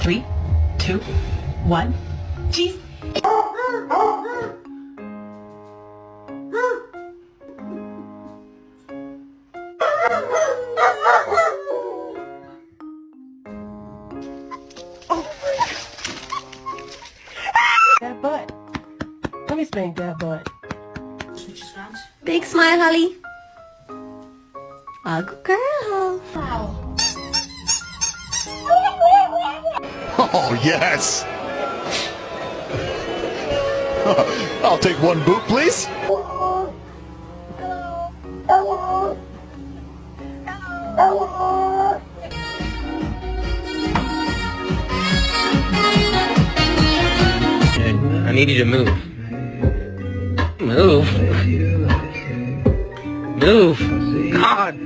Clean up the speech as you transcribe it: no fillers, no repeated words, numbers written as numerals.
3, 2, 1. Cheese. That butt. Let me spank that butt. Big smile, Holly. Oh, good girl. Oh, yes. I'll take one boot, please. I need you to move. Move. Move. God.